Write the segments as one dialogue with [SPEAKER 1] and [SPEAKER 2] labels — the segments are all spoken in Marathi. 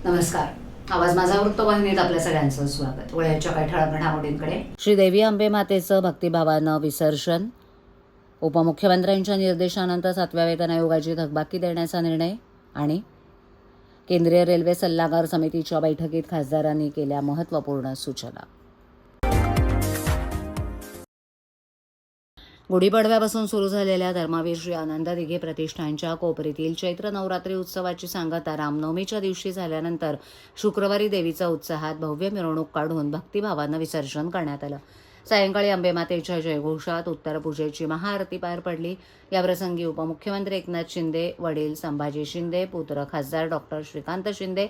[SPEAKER 1] नमस्कार. आवाज माझा वृत्तवाहिनीत आपल्या सगळ्यांचं स्वागत. वळ्याच्या काही ठळक घडामोडींकडे.
[SPEAKER 2] श्री देवी अंबे मातेचं भक्तिभावानं विसर्जन. उपमुख्यमंत्र्यांच्या निर्देशानंतर 7व्या वेतन आयोगाची थकबाकी देण्याचा निर्णय. आणि केंद्रीय रेल्वे सल्लागार समितीच्या बैठकीत खासदारांनी केल्या महत्त्वपूर्ण सूचना. गुढीपाडव्यापासून सुरू झालेल्या धर्मवीर श्री आनंद दिघे प्रतिष्ठानच्या कोपरीतील चैत्र नवरात्री उत्सवाची सांगता रामनवमीच्या दिवशी झाल्यानंतर शुक्रवारी देवीचा उत्साहात भव्य मिरवणूक काढून भक्तिभावानं विसर्जन करण्यात आलं. सायंकाळी अंबेमातेच्या जयघोषात उत्तरपूजेची महाआरती पार पडली. याप्रसंगी उपमुख्यमंत्री एकनाथ शिंदे, वडील संभाजी शिंदे, पुत्र खासदार डॉक्टर श्रीकांत शिंदे,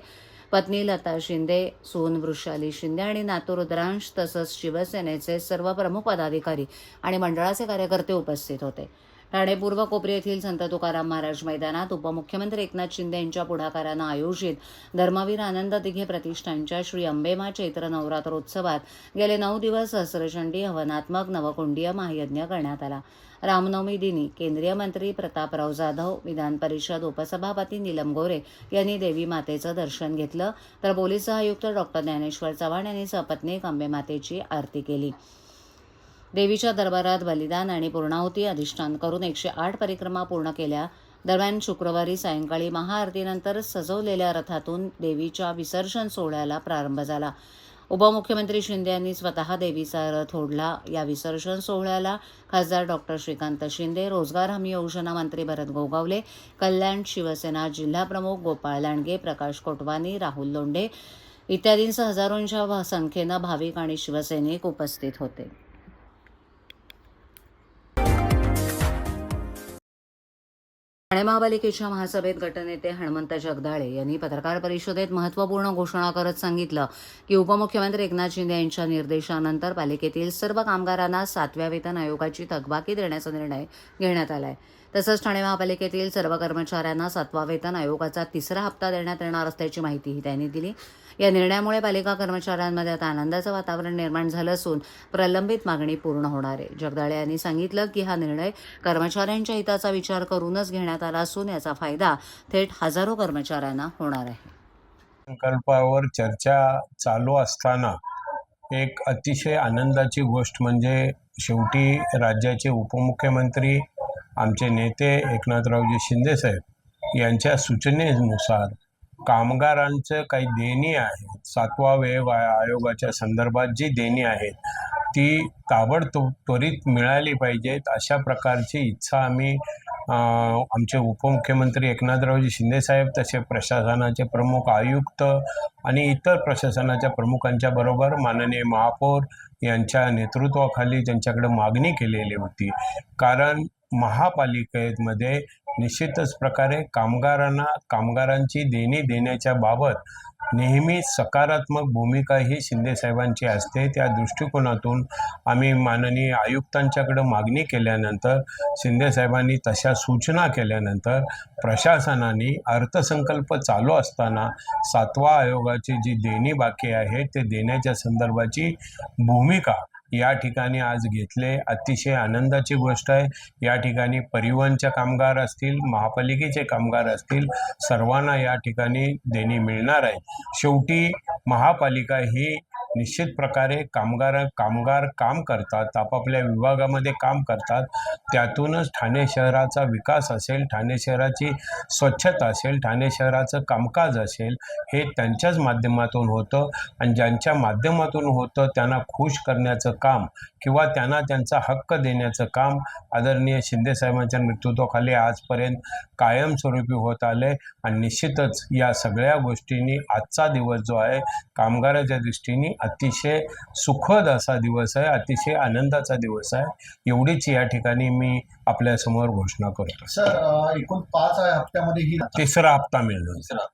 [SPEAKER 2] पत्नी लता शिंदे, सून वृषाली शिंदे आणि नातू रुद्रांश तसंच शिवसेनेचे सर्व प्रमुख पदाधिकारी आणि मंडळाचे कार्यकर्ते उपस्थित होते. ठाणे पूर्व कोपरी येथील संत तुकाराम महाराज मैदानात उपमुख्यमंत्री एकनाथ शिंदे यांच्या पुढाकारानं आयोजित धर्मवीर आनंद दिघे प्रतिष्ठानच्या श्री अंबेमा चैत्र नवरात्रोत्सवात गेले 9 दिवस सहस्रचंडी हवनात्मक नवकुंडीय महायज्ञ करण्यात आला. रामनवमी दिनी केंद्रीय मंत्री प्रतापराव जाधव, विधान परिषद उपसभापती नीलम गोरे यांनी देवी मातेचं दर्शन घेतलं, तर पोलीस आयुक्त डॉक्टर ज्ञानेश्वर चव्हाण यांनी सपत्नीक अंबेमातेची आरती केली. देवीच्या दरबारात बलिदान आणि पूर्णाहुती अधिष्ठान करून 108 परिक्रमा पूर्ण केल्या. दरम्यान शुक्रवारी सायंकाळी महाआरतीनंतर सजवलेल्या रथातून देवीच्या विसर्जन सोहळ्याला प्रारंभ झाला. उपमुख्यमंत्री शिंदे यांनी स्वतः देवीचा रथ ओढला. या विसर्जन सोहळ्याला खासदार डॉक्टर श्रीकांत शिंदे, रोजगार हमी योजना मंत्री भरत गोगावले, कल्याण शिवसेना जिल्हाप्रमुख गोपाळ लांडगे, प्रकाश कोटवानी, राहुल लोंढे इत्यादींसह हजारोंच्या संख्येनं भाविक आणि शिवसैनिक उपस्थित होते. ठाणे महापालिकेच्या महासभेत गटनेते हणमंत जगदाळे यांनी पत्रकार परिषदेत महत्त्वपूर्ण घोषणा करत सांगितलं की उपमुख्यमंत्री एकनाथ शिंदे यांच्या निर्देशानंतर पालिकेतील सर्व कामगारांना 7व्या वेतन आयोगाची थकबाकी देण्याचा निर्णय घेण्यात आला आहे. तसंच ठाणे महापालिकेतील सर्व कर्मचाऱ्यांना 7वा वेतन आयोगाचा 3रा हप्ता देण्यात येणार असल्याची माहितीही त्यांनी दिली. या निर्णयामुळे पालिका कर्मचाऱ्यांमध्ये आता आनंदाचं वातावरण निर्माण झालं असून प्रलंबित मागणी पूर्ण होणार आहे. जगदाळे यांनी सांगितलं की हा निर्णय कर्मचाऱ्यांच्या हिताचा विचार करूनच घेण्यात आला असून याचा फायदा थेट हजारो कर्मचाऱ्यांना होणार आहे.
[SPEAKER 3] संकल्पावर चर्चा चालू असताना एक अतिशय आनंदाची गोष्ट म्हणजे शेवटी राज्याचे उपमुख्यमंत्री आमचे नेते एकनाथरावजी शिंदेसाहेब यांच्या सूचनेनुसार कामगारांचं काही देणी आहेत, 7वा वेतन आयोगाच्या संदर्भात जी देणी आहेत ती ताबडतोब त्वरित मिळाली पाहिजेत अशा प्रकारची इच्छा आम्ही आमचे उपमुख्यमंत्री एकनाथरावजी शिंदेसाहेब तसे प्रशासनाचे प्रमुख आयुक्त आणि इतर प्रशासनाच्या प्रमुखांच्या बरोबर माननीय महापौर यांच्या नेतृत्वाखाली त्यांच्याकडे मागणी केलेली होती. कारण महापालिकेमध्ये निश्चितच प्रकारे कामगारांची देणी देण्याच्या बाबत नेहमी सकारात्मक भूमिका ही शिंदेसाहेबांची असते. त्या दृष्टिकोनातून आम्ही माननीय आयुक्तांच्याकडे मागणी केल्यानंतर शिंदेसाहेबांनी तशा सूचना केल्यानंतर प्रशासनाने अर्थसंकल्प चालू असताना 7वा आयोगाची जी देणी बाकी आहे ते देण्याच्या संदर्भाची भूमिका या ठिकाणी आज घेतले. अतिशय आनंदाची गोष्ट आहे. या ठिकाणी परिवहनचे कामगार असतील, महापालिकेचे कामगार असतील, सर्वांना या ठिकाणी देणी मिळणार आहे. शेवटी महापालिका ही निश्चित प्रकारे कामगार काम करतात, आपापल्या विभागामध्ये काम करतात. त्यातूनच ठाणे शहराचा विकास असेल, ठाणे शहराची स्वच्छता असेल, ठाणे शहराचं कामकाज असेल, हे त्यांच्याच माध्यमातून होतं आणि ज्यांच्या माध्यमातून होतं त्यांना खुश करण्याचं काम किंवा त्यांना त्यांचा हक्क देण्याचं काम आदरणीय शिंदेसाहेबांच्या नेतृत्वाखाली आजपर्यंत कायमस्वरूपी होत आले. आणि निश्चितच या सगळ्या गोष्टींनी आजचा दिवस जो आहे कामगाराच्या दृष्टीने अतिशय सुखद असा दिवस आहे, अतिशय आनंदाचा दिवस आहे. एवढीच या ठिकाणी मी आपल्यासमोर घोषणा करतो.
[SPEAKER 4] सर, एकूण 5 हप्त्यामध्ये ही
[SPEAKER 3] 3रा हप्ता मिळणार.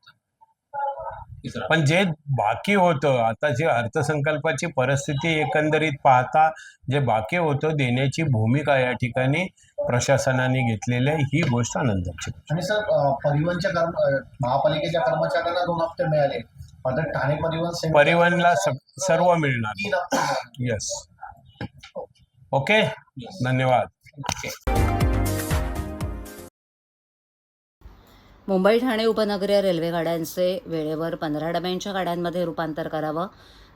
[SPEAKER 3] पण जे बाकी होतं आता जे अर्थसंकल्पाची परिस्थिती एकंदरीत पाहता जे बाकी होतं देण्याची भूमिका या ठिकाणी प्रशासनाने घेतलेली आहे, ही गोष्ट आनंदाची.
[SPEAKER 4] आणि सर, परिवहनच्या महापालिकेच्या कर्मचाऱ्यांना 2 हप्ते मिळाले, मात्र ठाणे
[SPEAKER 3] परिवहनला सर्व मिळणार. येस, ओके, धन्यवाद.
[SPEAKER 2] मुंबई ठाणे उपनगरीय रेल्वे गाड्यांचे वेळेवर 15 डब्यांच्या गाड्यांमध्ये रूपांतर करावं,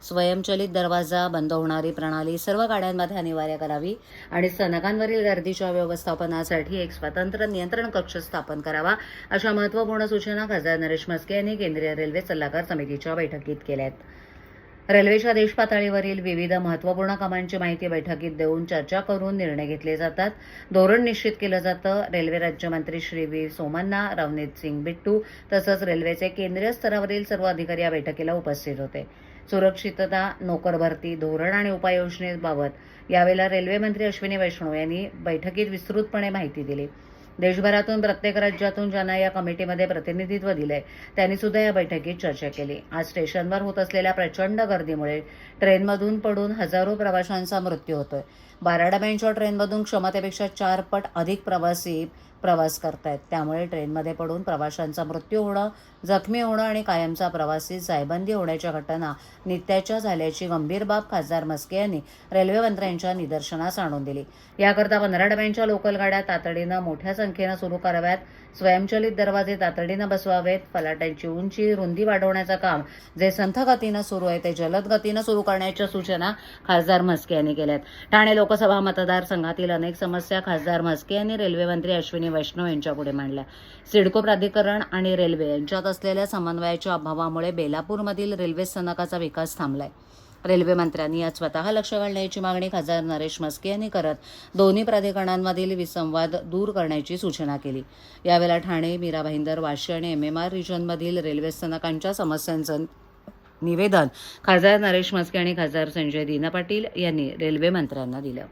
[SPEAKER 2] स्वयंचलित दरवाजा बंद होणारी प्रणाली सर्व गाड्यांमध्ये अनिवार्य करावी आणि स्थानकांवरील गर्दीच्या व्यवस्थापनासाठी एक स्वतंत्र नियंत्रण कक्ष स्थापन करावा, अशा महत्त्वपूर्ण सूचना खासदार नरेश म्हस्के यांनी केंद्रीय रेल्वे सल्लागार समितीच्या बैठकीत केल्या आहेत. रेल्वेच्या देशपातळीवरील विविध महत्त्वपूर्ण कामांची माहिती बैठकीत देऊन चर्चा करून निर्णय घेतले जातात. धोरण निश्चित केलं जातं. रेल्वे राज्यमंत्री श्री व्ही सोमण्णा, रवनीत सिंग बिट्टू तसंच रेल्वेचे केंद्रीय स्तरावरील सर्व अधिकारी या बैठकीला उपस्थित होते. सुरक्षितता, नोकर भरती, धोरण आणि उपाययोजनेबाबत यावेळेला रेल्वे मंत्री अश्विनी वैष्णव यांनी बैठकीत विस्तृतपणे माहिती दिली. देशभरातून प्रत्येक राज्यातून ज्यांना या कमिटीमध्ये प्रतिनिधित्व दिले त्यांनी सुद्धा या बैठकीत चर्चा केली. आज स्टेशनवर होत असलेल्या प्रचंड गर्दीमुळे ट्रेनमधून पडून हजारो प्रवाशांचा मृत्यू होतोय. 12 डब्यांच्या ट्रेनमधून क्षमतेपेक्षा 4 पट अधिक प्रवासी प्रवास करतायत. त्यामुळे ट्रेनमध्ये पडून प्रवाशांचा मृत्यू होणं, जखमी होणं आणि कायमचा प्रवासी जायबंदी होण्याच्या घटना नित्याच्या झाल्याची गंभीर बाब खासदार म्हस्के यांनी रेल्वे मंत्र्यांच्या निदर्शनास आणून दिली. याकरता 15 डब्यांच्या लोकल गाड्या तातडीनं मोठ्या संख्येनं सुरू कराव्यात, स्वयंचलित दरवाजे तातडीनं बसवावेत, फलाटांची उंची, रुंदी वाढवण्याचं काम जे संथ गतीनं सुरू आहे ते जलद गतीनं सुरू करण्याच्या सूचना खासदार म्हस्के यांनी केल्यात. ठाणे लोकसभा मतदारसंघातील अनेक समस्या खासदार म्हस्के यांनी रेल्वे मंत्री अश्विनी वैष्णव यांच्यापुढे मांडल्या. सिडको प्राधिकरण आणि रेल्वे यांच्यात असलेल्या समन्वयाच्या अभावामुळे बेलापूरमधील रेल्वे स्थानकाचा विकास थांबलाय. रेल्वे मंत्र्यांनी यात स्वतः लक्ष घालण्याची मागणी खासदार नरेश म्हस्के यांनी करत दोन्ही प्राधिकरणांमधील विसंवाद दूर करण्याची सूचना केली. यावेळेला ठाणे, मीरा भाईंदर, वाशी आणि MMR रिजनमधील रेल्वे स्थानकांच्या समस्यांचं निवेदन खासदार नरेश म्हस्के आणि खासदार संजय दीना पाटील यांनी रेल्वे मंत्र्यांना दिलं.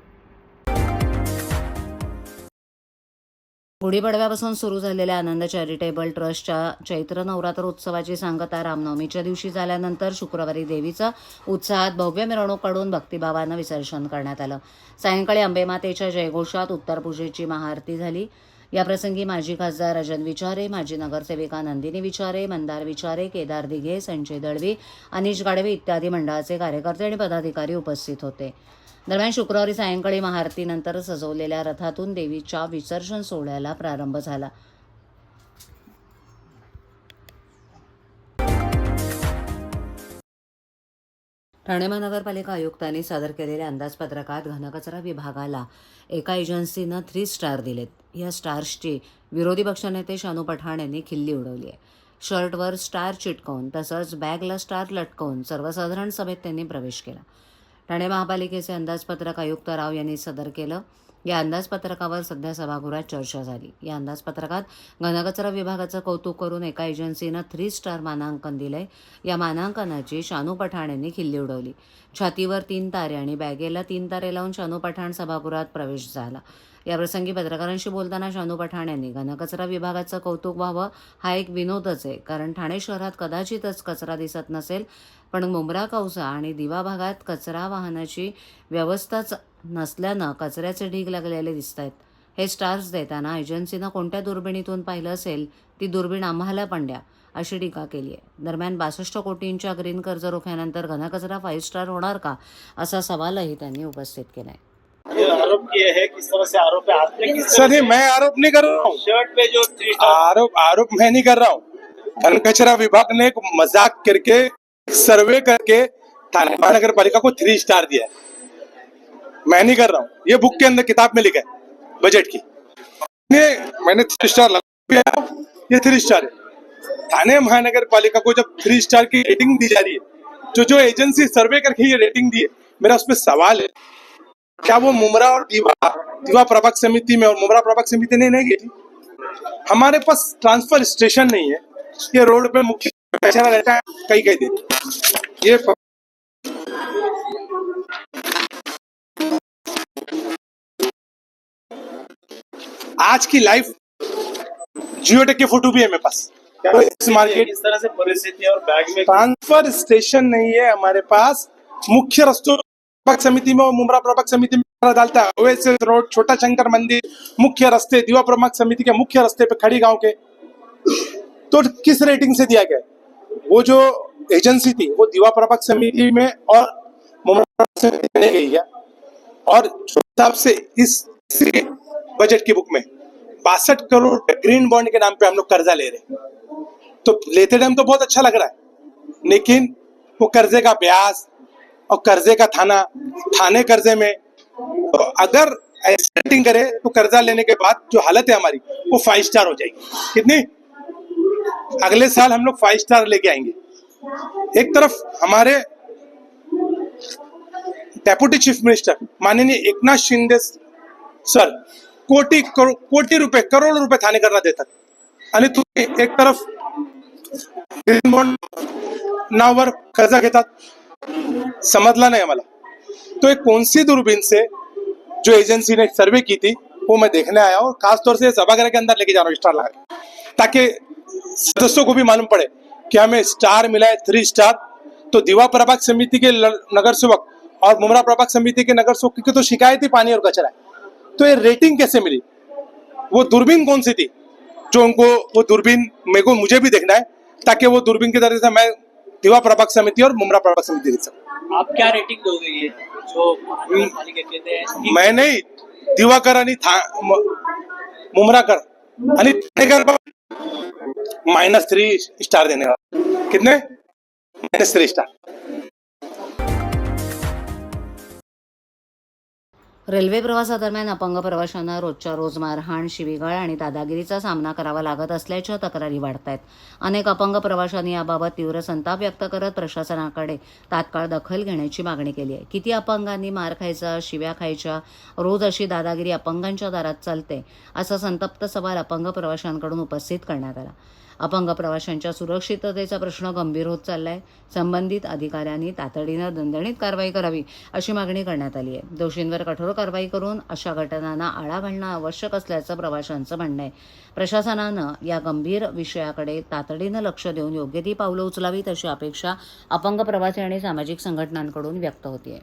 [SPEAKER 2] गुढीपाडव्यापासून सुरू झालेल्या आनंद चॅरिटेबल ट्रस्टच्या चैत्र नवरात्र उत्सवाची सांगता रामनवमीच्या दिवशी झाल्यानंतर शुक्रवारी देवीचा उत्साहात भव्य मिरवणूक काढून भक्तिभावानं विसर्जन करण्यात आलं. सायंकाळी अंबेमातेच्या जयघोषात उत्तरपूजेची महाआरती झाली. याप्रसंगी माजी खासदार राजन विचारे, माजी नगरसेविका नंदिनी विचारे, मंदार विचारे, केदार दिघे, संजय दळवी, अनिश गाडवे इत्यादी मंडळाचे कार्यकर्ते आणि पदाधिकारी उपस्थित होते. दरम्यान शुक्रवारी सायंकाळी महाआरतीनंतर सजवलेल्या रथातून देवीच्या विसर्जन सोहळ्याला प्रारंभ झाला. ठाणे महानगरपालिका आयुक्तांनी सादर केलेल्या अंदाजपत्रकात घनकचरा विभागाला एका एजन्सीनं 3 स्टार दिलेत. या स्टार्सची विरोधी पक्षनेते शानू पठाण यांनी खिल्ली उडवली आहे. शर्टवर स्टार चिटकवून तसंच बॅगला स्टार लटकवून सर्वसाधारण सभेत त्यांनी प्रवेश केला. ठाणे महापालिकेचे अंदाजपत्रक आयुक्त राव यांनी सादर केलं. या अंदाजपत्रकावर सध्या सभागृहात चर्चा झाली. या अंदाजपत्रकात घनकचरा विभागाचं कौतुक करून एका एजन्सीनं 3 स्टार मानांकन दिलंय. या मानांकनाची शानू पठाण यांनी खिल्ली उडवली. छातीवर 3 तारे आणि बॅगेला 3 तारे लावून शानू पठाण सभागृहात प्रवेश झाला. याप्रसंगी पत्रकारांशी बोलताना शानू पठाण यांनी घनकचरा विभागाचं कौतुक व्हावं हा एक विनोदच आहे, कारण ठाणे शहरात कदाचितच कचरा दिसत नसेल, पण मुंब्रा कौसा आणि दिवा भागात कचरा वाहनाची व्यवस्थाच नसल्यानं कचऱ्याचे ढीग लागलेले दिसत आहेत. हे स्टार्स देताना एजन्सीनं कोणत्या दुर्बिणीतून पाहिलं असेल ती दुर्बीण आम्हाला पण द्या, अशी टीका केली आहे. दरम्यान 62 कोटींच्या ग्रीन कर्ज रोख्यानंतर घनकचरा 5 स्टार होणार का, असा सवालही त्यांनी उपस्थित केलाय.
[SPEAKER 5] ये आरोप किए हैं, किस तरह से आरोप है आपने? किस तरह
[SPEAKER 6] सर, मैं आरोप नहीं कर रहा हूँ.
[SPEAKER 5] शर्ट पे जो 3 स्टार
[SPEAKER 6] आरोप मैं नहीं कर रहा हूँ. घन कचरा विभाग ने एक मजाक करके सर्वे करके थाने महानगर पालिका को 3 स्टार दिया है. मैं नहीं कर रहा हूँ. ये बुक के अंदर किताब में लिखा है बजट की. मैंने 3 स्टार लगा, ये 3 स्टार है. थाने महानगर पालिका को जब 3 स्टार की रेटिंग दी जा रही है, जो एजेंसी सर्वे करके ये रेटिंग दी है, मेरा उसमें सवाल है, क्या वो मुमरा और दीवा प्रभाग समिति में और मुमरा प्रभाग समिति ने नहीं की? हमारे पास ट्रांसफर स्टेशन नहीं है. ये रोड पे मुख्य कचरा रहता है कई दिन. ये आज की लाइव जियोटेक के फोटो भी है मेरे पास. इस मार्केट
[SPEAKER 5] किस तरह से परिस्थिति और बैग में
[SPEAKER 6] ट्रांसफर स्टेशन नहीं है हमारे पास. मुख्य रस्तों प्रभाग समिति में और मुमरा प्रभाग समिति में डालता है. ओएसिस रोड, छोटा शंकर मंदिर, मुख्य रस्ते, दीवा प्रभाग समिति के मुख्य रस्ते पे खड़ी गांव के, तो किस रेटिंग से दिया गया? वो जो एजेंसी थी वो दीवा प्रभाग समिति में और मुमरा प्रभाग समिति में गई है. और हिसाब से इस बजट की बुक में 62 करोड़ रुपए ग्रीन बॉन्ड के नाम पे हम लोग कर्जा ले रहे हैं। तो लेते टाइम तो बहुत अच्छा लग रहा है, लेकिन वो कर्जे का ब्याज और कर्जे का थाने कर्जे में, तो अगर सेटिंग करे तो कर्जा लेने के बाद जो हालत है हमारी वो 5 स्टार हो जाएगी। कितनी? अगले साल हम लोग 5 स्टार लेके आएंगे। एक तरफ हमारे डेप्यूटी चीफ मिनिस्टर माननीय एकनाथ शिंदे सर कोटी रुपये करोड रुपये ठाणे करना देतात, आणि तुम्ही एक तरफ ग्रीन बॉन्ड नावावर कर्जा घेतात। समझला नहीं हमारा। तो एक कौन सी दूरबीन से जो एजेंसी ने सर्वे की थी वो मैं देखने आया, और खासतौर से सभागृह के अंदर लेके जा रहा हूँ स्टार लगा के, ताकि सदस्यों को भी मालूम पड़े कि हमें स्टार मिला है 3 स्टार। तो दीवा प्रभाग समिति के नगर सेवक और मुमरा प्रभाग समिति के नगर सेवक की तो शिकायत ही पानी और कचरा है। तो ये रेटिंग कैसे मिली? वो दूरबीन कौन सी थी जो उनको, वो दूरबीन मुझे भी देखना है, ताकि वो दूरबीन के जरिए से मैं दीवा प्रभाग समिति और मुमरा प्रभाग समिति देख सकूं।
[SPEAKER 5] आप क्या रेटिंग दोगे ये जो महानगरपालिका कहते हैं?
[SPEAKER 6] मैं नहीं, दिवाकर आणि मुमराकर आणि ठाणेकर -3 स्टार देने वाला। कितने? -3 स्टार।
[SPEAKER 2] रेल्वे प्रवासादरम्यान अपंग प्रवाशांना रोजच्या रोज मारहाण, शिवीगाळ आणि दादागिरीचा सामना करावा लागत असल्याच्या तक्रारी वाढत आहेत। अनेक अपंग प्रवाशांनी याबाबत तीव्र संताप व्यक्त करत प्रशासनाकडे तात्काळ दखल घेण्याची मागणी केली आहे। किती अपंगांनी मार खायचा, शिव्या खायच्या, रोज अशी दादागिरी अपंगांच्या दारात चालते, असा संतप्त सवाल अपंग प्रवाशांकडून उपस्थित करण्यात आला। अपंग प्रवाशांच्या सुरक्षिततेचा प्रश्न गंभीर होत चाललाय। संबंधित अधिकाऱ्यांनी तातडीनं दणदणीत कारवाई करावी अशी मागणी करण्यात आली आहे। दोषींवर कठोर कारवाई करून अशा घटनांना आळा घालणं आवश्यक असल्याचं प्रवाशांचं म्हणणं आहे। प्रशासनानं या गंभीर विषयाकडे तातडीनं लक्ष देऊन योग्य ती पावलं उचलावीत अशी अपेक्षा अपंग प्रवासी आणि सामाजिक संघटनांकडून व्यक्त होते आहे।